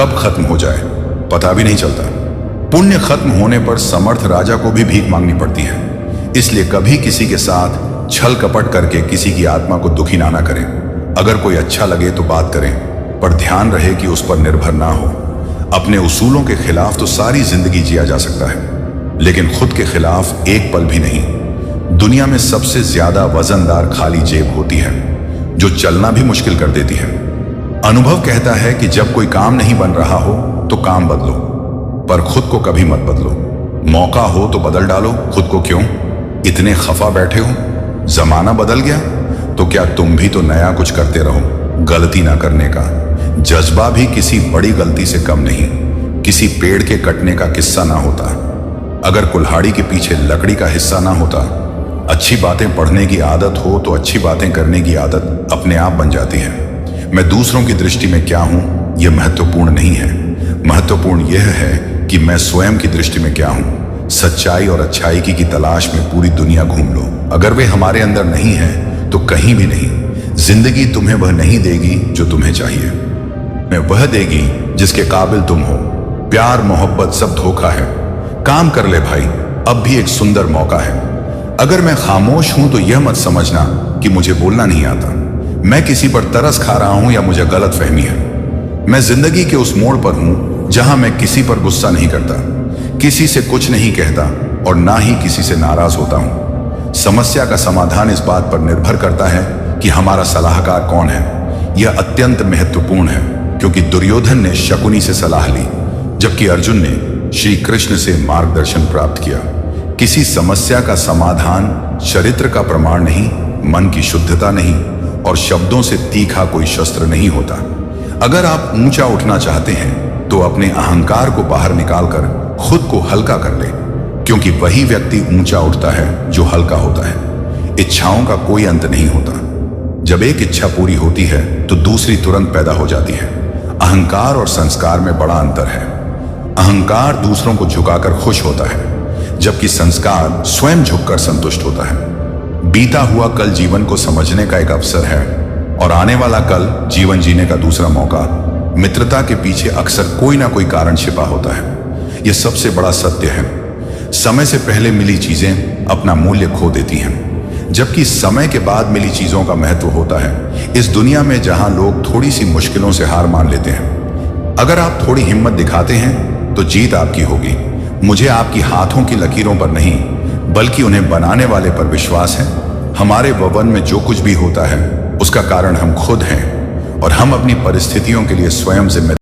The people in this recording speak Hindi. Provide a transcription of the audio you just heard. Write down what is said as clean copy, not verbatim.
कब खत्म हो जाए पता भी नहीं चलता। पुण्य खत्म होने पर समर्थ राजा को भी भीख मांगनी पड़ती है। इसलिए कभी किसी के साथ छल कपट करके किसी की आत्मा को दुखी ना करें। अगर कोई अच्छा लगे तो बात करें, पर ध्यान रहे कि उस पर निर्भर ना हो। अपने उसूलों के खिलाफ तो सारी जिंदगी जिया जा सकता है, लेकिन खुद के खिलाफ एक पल भी नहीं। दुनिया में सबसे ज्यादा वजनदार खाली जेब होती है, जो चलना भी मुश्किल कर देती है। अनुभव कहता है कि जब कोई काम नहीं बन रहा हो तो काम बदलो, पर खुद को कभी मत बदलो। मौका हो तो बदल डालो खुद को। क्यों इतने खफा बैठे हो? जमाना बदल गया तो क्या तुम भी तो नया कुछ करते रहो। गलती ना करने का जज्बा भी किसी बड़ी गलती से कम नहीं। किसी पेड़ के कटने का किस्सा ना होता अगर कुल्हाड़ी के पीछे लकड़ी का हिस्सा ना होता। अच्छी बातें पढ़ने की आदत हो तो अच्छी बातें करने की आदत अपने आप बन जाती है। मैं दूसरों की दृष्टि में क्या हूं यह महत्वपूर्ण नहीं है। महत्वपूर्ण यह है कि मैं स्वयं की दृष्टि में क्या हूं। सच्चाई और अच्छाई की तलाश में पूरी दुनिया घूम लो, अगर वे हमारे अंदर नहीं है तो कहीं भी नहीं। जिंदगी तुम्हें वह नहीं देगी जो तुम्हें चाहिए, मैं वह देगी जिसके काबिल तुम हो। प्यार मोहब्बत सब धोखा है। काम कर ले भाई, अब भी एक सुंदर मौका है। अगर मैं खामोश हूं तो यह मत समझना कि मुझे बोलना नहीं आता। मैं किसी पर तरस खा रहा हूं या मुझे गलत फहमी है। मैं जिंदगी के उस मोड़ पर हूं जहां मैं किसी पर गुस्सा नहीं करता, किसी से कुछ नहीं कहता और ना ही किसी से नाराज होता हूं। समस्या का समाधान इस बात पर निर्भर करता है कि हमारा सलाहकार कौन है। यह अत्यंत महत्वपूर्ण है, क्योंकि दुर्योधन ने शकुनी से सलाह ली, जबकि अर्जुन ने श्री कृष्ण से मार्गदर्शन प्राप्त किया। किसी समस्या का समाधान चरित्र का प्रमाण नहीं, मन की शुद्धता नहीं और शब्दों से तीखा कोई शस्त्र नहीं होता। अगर आप ऊंचा उठना चाहते हैं तो अपने अहंकार को बाहर निकालकर खुद को हल्का कर ले, क्योंकि वही व्यक्ति ऊंचा उठता है जो हल्का होता है। इच्छाओं का कोई अंत नहीं होता। जब एक इच्छा पूरी होती है तो दूसरी तुरंत पैदा हो जाती है। अहंकार और संस्कार में बड़ा अंतर है। अहंकार दूसरों को झुकाकर खुश होता है, जबकि संस्कार स्वयं झुककर संतुष्ट होता है। बीता हुआ कल जीवन को समझने का एक अवसर है और आने वाला कल जीवन जीने का दूसरा मौका। मित्रता के पीछे अक्सर कोई ना कोई कारण छिपा होता है। यह सबसे बड़ा सत्य है। समय से पहले मिली चीजें अपना मूल्य खो देती हैं, जबकि समय के बाद मिली चीजों का महत्व होता है। इस दुनिया में जहां लोग थोड़ी सी मुश्किलों से हार मान लेते हैं, अगर आप थोड़ी हिम्मत दिखाते हैं तो जीत आपकी होगी। मुझे आपकी हाथों की लकीरों पर नहीं, बल्कि उन्हें बनाने वाले पर विश्वास है। हमारे भवन में जो कुछ भी होता है उसका कारण हम खुद हैं और हम अपनी परिस्थितियों के लिए स्वयं जिम्मेदार